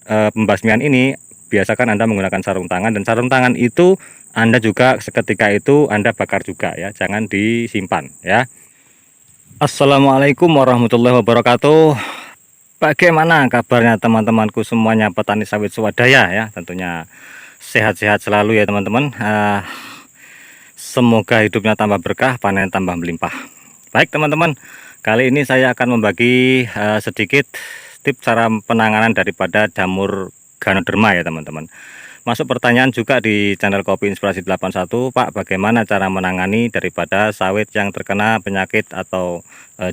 pembasmian ini, biasakan Anda menggunakan sarung tangan, dan sarung tangan itu Anda juga seketika itu Anda bakar juga ya, jangan disimpan ya. Assalamualaikum warahmatullahi wabarakatuh. Bagaimana kabarnya teman-temanku semuanya petani sawit swadaya ya, tentunya sehat-sehat selalu ya teman-teman. Semoga hidupnya tambah berkah, panen tambah melimpah. Baik teman-teman, kali ini saya akan membagi sedikit tips cara penanganan daripada jamur Ganoderma ya teman-teman. Masuk pertanyaan juga di channel Kopi Inspirasi 81, Pak, bagaimana cara menangani daripada sawit yang terkena penyakit atau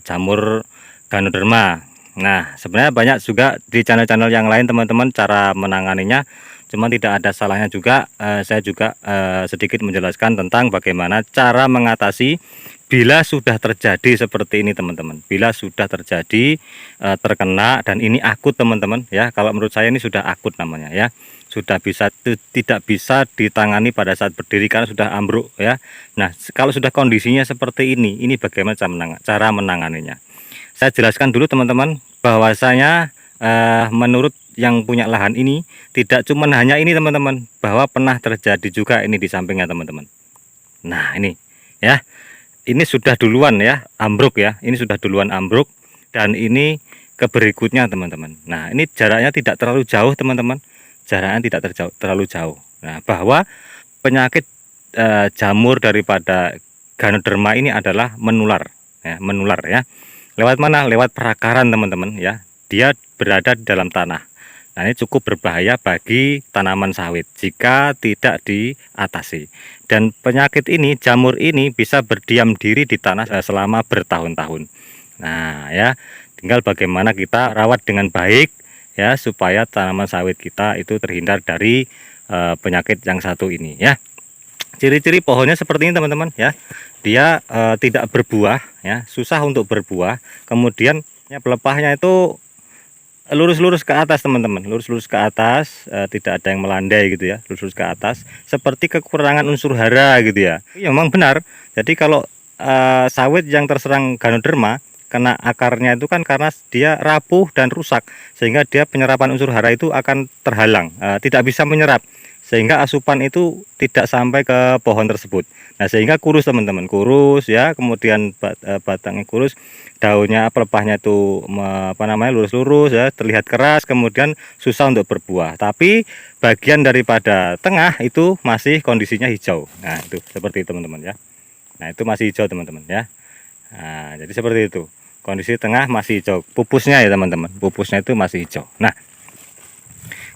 jamur Ganoderma. Nah, sebenarnya banyak juga di channel-channel yang lain teman-teman cara menanganinya, cuman tidak ada salahnya juga saya juga sedikit menjelaskan tentang bagaimana cara mengatasi bila sudah terjadi seperti ini teman-teman. Bila sudah terjadi terkena dan ini akut teman-teman ya, kalau menurut saya ini sudah akut namanya ya, sudah tidak bisa ditangani pada saat berdiri karena sudah ambruk ya. Nah, kalau sudah kondisinya seperti ini bagaimana cara menanganinya. Saya jelaskan dulu teman-teman bahwasanya menurut yang punya lahan ini tidak cuma hanya ini teman-teman, bahwa pernah terjadi juga ini di sampingnya teman-teman. Nah, ini ya. Ini sudah duluan ya ambruk ya. Ini sudah duluan ambruk dan ini ke berikutnya teman-teman. Nah, ini jaraknya tidak terlalu jauh teman-teman. Jaraknya tidak terlalu jauh. Nah, bahwa penyakit jamur daripada Ganoderma ini adalah menular ya. Lewat mana? Lewat perakaran teman-teman ya. Dia berada di dalam tanah. Nah, ini cukup berbahaya bagi tanaman sawit jika tidak diatasi. Dan penyakit ini, jamur ini bisa berdiam diri di tanah selama bertahun-tahun. Nah, ya, tinggal bagaimana kita rawat dengan baik ya supaya tanaman sawit kita itu terhindar dari penyakit yang satu ini ya. Ciri-ciri pohonnya seperti ini teman-teman ya. Dia tidak berbuah ya, susah untuk berbuah. Kemudian ya, pelepahnya itu lurus-lurus ke atas teman-teman, lurus-lurus ke atas, tidak ada yang melandai gitu ya, lurus-lurus ke atas, seperti kekurangan unsur hara gitu ya. Ya memang benar. Jadi kalau sawit yang terserang Ganoderma kena akarnya itu kan karena dia rapuh dan rusak, sehingga dia penyerapan unsur hara itu akan terhalang, tidak bisa menyerap, sehingga asupan itu tidak sampai ke pohon tersebut. Nah, sehingga kurus teman-teman, kurus ya, kemudian batangnya kurus, daunnya pelepahnya itu lurus-lurus ya, terlihat keras, kemudian susah untuk berbuah. Tapi bagian daripada tengah itu masih kondisinya hijau. Nah, itu seperti itu teman-teman ya. Nah, itu masih hijau teman-teman ya. Nah, jadi seperti itu. Kondisi tengah masih hijau, pupusnya ya teman-teman. Pupusnya itu masih hijau. Nah,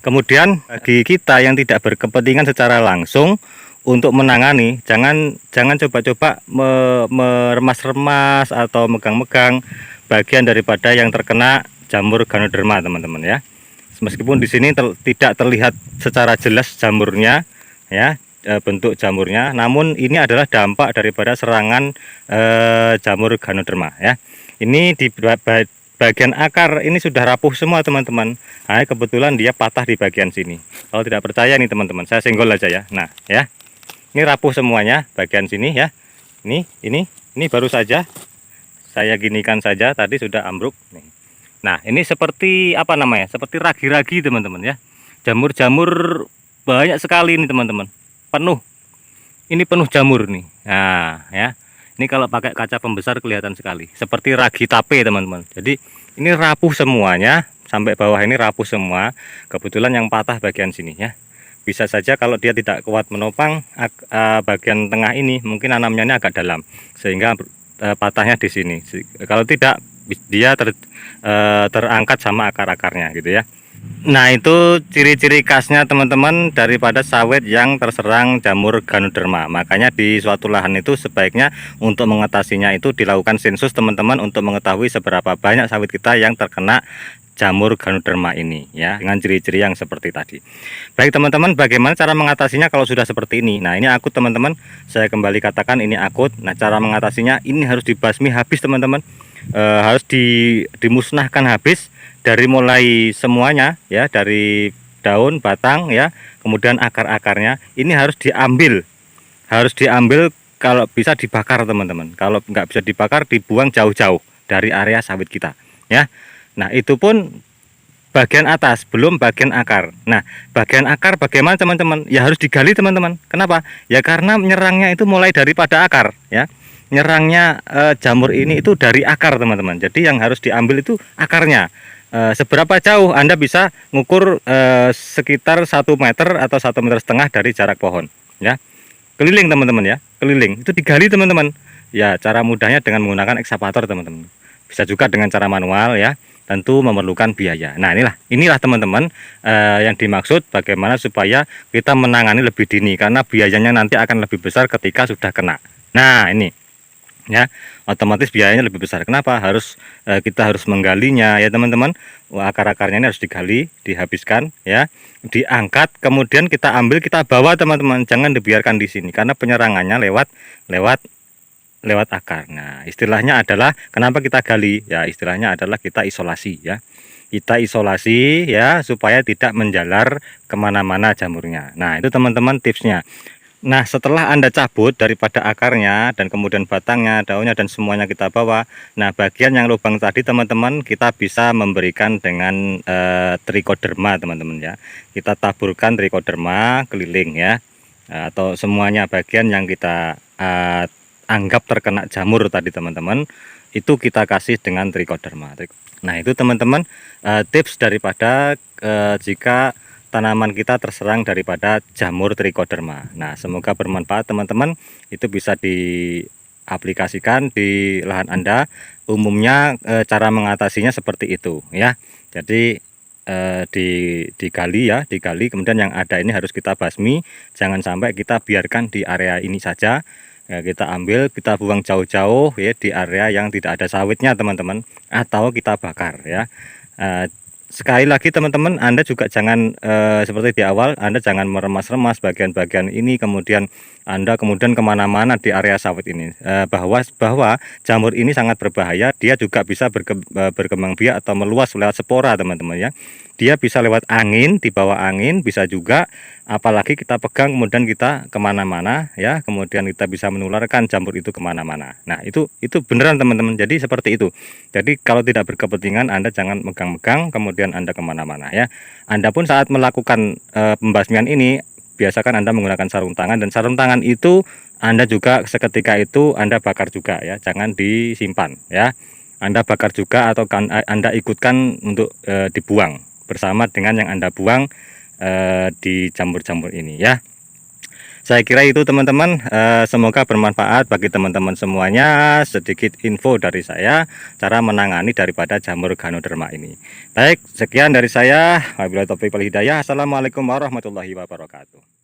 kemudian bagi kita yang tidak berkepentingan secara langsung untuk menangani, jangan coba-coba meremas-remas atau megang-megang bagian daripada yang terkena jamur Ganoderma teman-teman ya. Meskipun di sini tidak terlihat secara jelas jamurnya ya, bentuk jamurnya, namun ini adalah dampak daripada serangan jamur Ganoderma ya. Ini di bagian akar ini sudah rapuh semua teman-teman. Nah, kebetulan dia patah di bagian sini. Kalau tidak percaya nih teman-teman, saya senggol aja ya. Nah ya, ini rapuh semuanya bagian sini ya. Ini baru saja saya ginikan saja, tadi sudah ambruk nih. Nah, ini seperti apa namanya, seperti ragi-ragi teman-teman ya. Jamur-jamur banyak sekali ini teman-teman, penuh. Ini penuh jamur nih. Nah ya, ini kalau pakai kaca pembesar kelihatan sekali, seperti ragi tape teman-teman. Jadi ini rapuh semuanya, sampai bawah ini rapuh semua. Kebetulan yang patah bagian sini ya. Bisa saja kalau dia tidak kuat menopang bagian tengah ini, mungkin nanamnya ini agak dalam, sehingga patahnya di sini. Kalau tidak, dia terangkat sama akar-akarnya gitu ya. Nah, itu ciri-ciri khasnya teman-teman daripada sawit yang terserang jamur Ganoderma. Makanya di suatu lahan itu sebaiknya untuk mengatasinya itu dilakukan sensus teman-teman, untuk mengetahui seberapa banyak sawit kita yang terkena jamur Ganoderma ini ya, dengan ciri-ciri yang seperti tadi. Baik teman-teman, bagaimana cara mengatasinya kalau sudah seperti ini? Nah, ini akut teman-teman, saya kembali katakan ini akut. Nah, cara mengatasinya ini harus dibasmi habis teman-teman, harus dimusnahkan habis, dari mulai semuanya ya, dari daun, batang ya, kemudian akar-akarnya ini harus diambil, kalau bisa dibakar teman-teman. Kalau nggak bisa dibakar, dibuang jauh-jauh dari area sawit kita ya. Nah, itu pun bagian atas, belum bagian akar. Nah, bagian akar bagaimana teman-teman? Ya harus digali teman-teman. Kenapa? Ya karena menyerangnya itu mulai daripada akar ya. Nyerangnya jamur ini itu dari akar teman-teman. Jadi yang harus diambil itu akarnya. Seberapa jauh Anda bisa ngukur sekitar 1 meter atau 1,5 meter dari jarak pohon ya. Keliling teman-teman ya, keliling. Itu digali teman-teman. Ya, cara mudahnya dengan menggunakan ekskavator teman-teman. Bisa juga dengan cara manual ya. Tentu memerlukan biaya. Nah, inilah teman-teman yang dimaksud bagaimana supaya kita menangani lebih dini karena biayanya nanti akan lebih besar ketika sudah kena. Nah, ini ya otomatis biayanya lebih besar. Kenapa kita harus menggalinya ya teman-teman. Akar-akarnya ini harus digali, dihabiskan ya, diangkat, kemudian kita ambil, kita bawa teman-teman. Jangan dibiarkan di sini karena penyerangannya lewat akar. Nah, istilahnya adalah kenapa kita gali ya, istilahnya adalah kita isolasi ya, kita isolasi ya supaya tidak menjalar kemana-mana jamurnya. Nah, itu teman-teman tipsnya. Nah, setelah Anda cabut daripada akarnya dan kemudian batangnya, daunnya dan semuanya kita bawa. Nah, bagian yang lubang tadi teman-teman kita bisa memberikan dengan trichoderma teman-teman ya. Kita taburkan trichoderma keliling ya, atau semuanya bagian yang kita anggap terkena jamur tadi teman-teman, itu kita kasih dengan trichoderma. Nah, itu teman-teman tips daripada jika tanaman kita terserang daripada jamur trichoderma. Nah, semoga bermanfaat teman-teman. Itu bisa diaplikasikan di lahan Anda. Umumnya cara mengatasinya seperti itu ya. Jadi digali ya, digali, kemudian yang ada ini harus kita basmi. Jangan sampai kita biarkan di area ini saja. Kita ambil, kita buang jauh-jauh ya di area yang tidak ada sawitnya teman-teman, atau kita bakar ya. Sekali lagi teman-teman, Anda juga jangan seperti di awal, Anda jangan meremas-remas bagian-bagian ini, kemudian Anda kemana-mana di area sawit ini. Bahwa jamur ini sangat berbahaya, dia juga bisa berkembang biak atau meluas lewat spora teman-teman ya. Dia bisa lewat angin, di bawah angin, bisa juga apalagi kita pegang kemudian kita kemana-mana ya, kemudian kita bisa menularkan jamur itu kemana-mana. Nah, itu beneran teman-teman. Jadi seperti itu. Jadi kalau tidak berkepentingan Anda jangan megang-megang kemudian Anda kemana-mana ya. Anda pun saat melakukan pembasmian ini biasakan Anda menggunakan sarung tangan, dan sarung tangan itu Anda juga seketika itu Anda bakar juga ya, jangan disimpan ya. Anda bakar juga atau Anda ikutkan untuk dibuang bersama dengan yang Anda buang di jamur-jamur ini ya. Saya kira itu teman-teman, semoga bermanfaat bagi teman-teman semuanya. Sedikit info dari saya cara menangani daripada jamur Ganoderma ini. Baik, sekian dari saya. Wabillahi taufiq wal hidayah. Assalamualaikum warahmatullahi wabarakatuh.